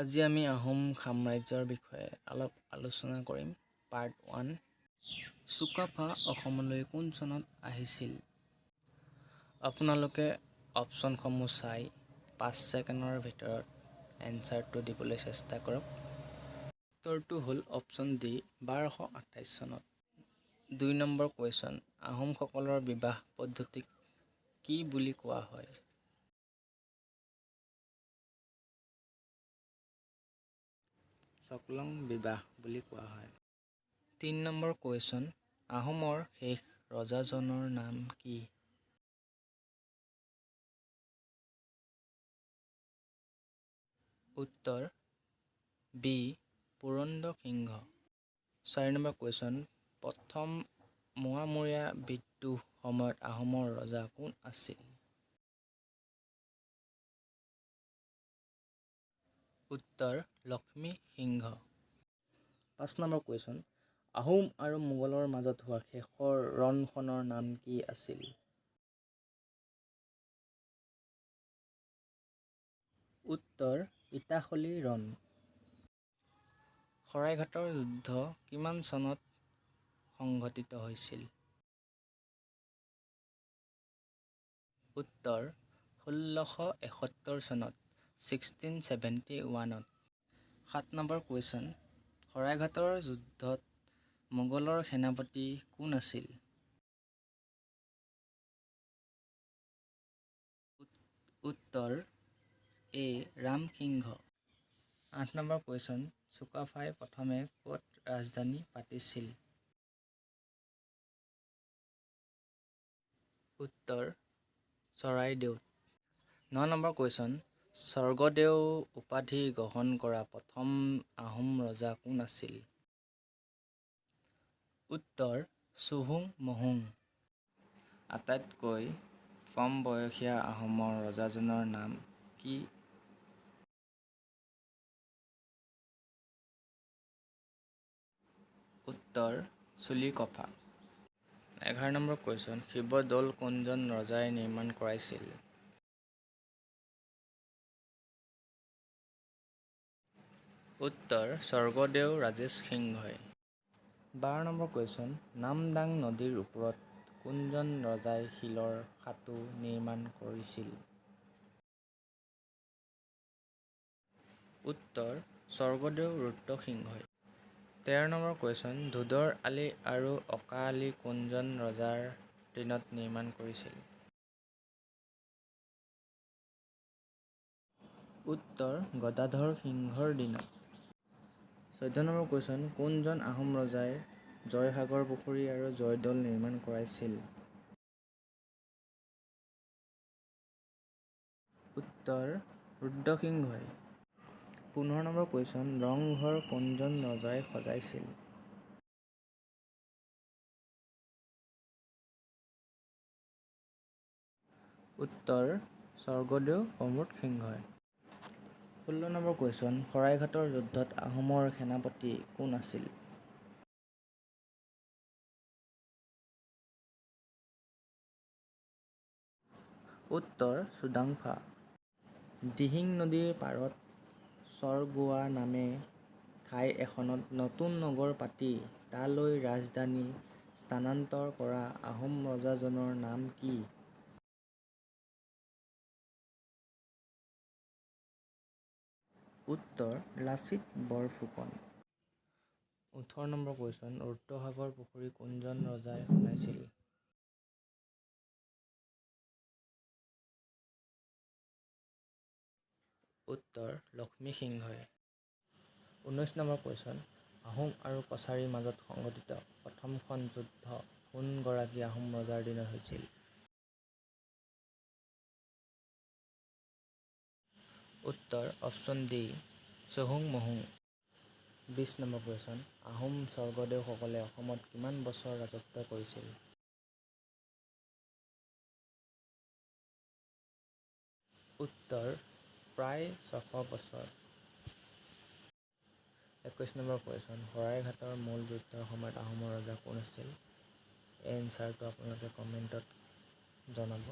আজি আমি আহোম সাম্ৰাজ্যৰ বিষয়ে অলপ আলোচনা কৰিম। পাৰ্ট 1। চুকাফা অসমলৈ কোন চনত আহিছিল? আপোনালোকে অপশ্যনসমূহ চাই 5 ছেকেণ্ডৰ ভিতৰত এনচাৰটো দিবলৈ চেষ্টা কৰক। উত্তৰটো হ'ল অপশ্যন ডি, 1228 চনত। 2 নম্বৰ কুৱেশ্যন, আহোমসকলৰ বিবাহ পদ্ধতিক কি বুলি কোৱা হয়? চকলং বিবাহ বুলি কোৱা হয়। 3 নম্বৰ কুৱেশ্যন, আহোমৰ শেষ ৰজাজনৰ নাম কি? উত্তৰ বি, পুৰন্দৰ সিংহ। 4 নম্বৰ কুৱেশ্যন, প্ৰথম মোৱামৰীয়া বিদ্ৰোহ সময়ত আহোমৰ ৰজা কোন আছিল? উত্তৰ লক্ষ্মী সিংহ। 5 নম্বৰ কুৱেশ্যন, আহোম আৰু মোগলৰ মাজত হোৱা শেষৰ ৰণখনৰ নাম কি আছিল? উত্তৰ ইটাখলী ৰণ। শৰাইঘাটৰ যুদ্ধ কিমান চনত সংঘটিত হৈছিল? উত্তৰ 1671 চনত, 1671ত। 7 নম্বৰ কুৱেশ্যন, শৰাইঘাটৰ যুদ্ধত মোগলৰ সেনাপতি কোন আছিল? উত্তৰ এ, ৰামসিংহ। 8 নম্বৰ কুৱেশ্যন, চুকাফাই প্ৰথমে ক'ত ৰাজধানী পাতিছিল? উত্তৰ চৰাইদেউত। 9 নম্বৰ কুৱেশ্যন, স্বৰ্গদেউ উপাধি গ্ৰহণ কৰা প্ৰথম আহোম ৰজা কোন আছিল? উত্তৰ চুহুংমুহুং। আটাইতকৈ কম বয়সীয়া আহোমৰ ৰজাজনৰ নাম কি? উত্তৰ চুলিকফা। 11 নম্বৰ কুৱেশ্যন, শিৱদৌল কোনজন ৰজাই নিৰ্মাণ কৰাইছিল? উত্তৰ স্বৰ্গদেউ ৰাজেশ সিংহই। 12 নম্বৰ কুৱেশ্যন, নামদাং নদীৰ ওপৰত কোনজন ৰজাই শিলৰ সাঁকো নিৰ্মাণ কৰিছিল? উত্তৰ স্বৰ্গদেউ ৰুদ্ৰসিংহই। 13 নম্বৰ কুৱেশ্যন, ধোদৰ আলি আৰু অকা আলি কোনজন ৰজাৰ দিনত নিৰ্মাণ কৰিছিল? উত্তৰ গদাধৰ সিংহৰ দিনত। 14 নম্বৰ কুৱেশ্যন, কোনজন আহোম ৰজাই জয়সাগৰ পুখুৰী আৰু জয়দৌল নিৰ্মাণ কৰাইছিল? উত্তৰ ৰুদ্ৰসিংহই। 15 নম্বৰ কুৱেশ্যন, ৰংঘৰ কোনজন ৰজাই সজাইছিল? উত্তৰ স্বৰ্গদেউ প্ৰমোদ সিংহই। 16 নম্বৰ কুৱেশ্যন, শৰাইঘাটৰ যুদ্ধত আহোমৰ সেনাপতি কোন আছিল? উত্তৰ চুডাংফা। দিহিং নদীৰ পাৰত চৰগোৱা নামে ঠাই এখনত নতুন নগৰ পাতি তালৈ ৰাজধানী স্থানান্তৰ কৰা আহোম ৰজাজনৰ নাম কি? উত্তৰ লাচিত বৰফুকন। 18 নম্বৰ কুৱেশ্যন, ৰুদ্ৰসাগৰ পুখুৰী কোনজন ৰজাই খন্দাইছিল? উত্তৰ লক্ষ্মী সিংহই। 19 নম্বৰ কুৱেশ্যন, আহোম আৰু কছাৰীৰ মাজত সংঘটিত প্ৰথমখন যুদ্ধ কোন গৰাকী আহোম ৰজাৰ দিনত হৈছিল? উত্তৰ অপশ্যন ডি, চুহুংমুহুং। 20 নম্বৰ কুৱেশ্যন, আহোম স্বৰ্গদেউসকলে অসমত কিমান বছৰ ৰাজত্ব কৰিছিল? উত্তৰ প্ৰায় 600 বছৰ। 21 নম্বৰ কুৱেশ্যন, শৰাইঘাটৰ মূল যুদ্ধৰ সময়ত আহোমৰ ৰজা কোন আছিল? এই এনচাৰটো আপোনালোকে কমেণ্টত জনাব।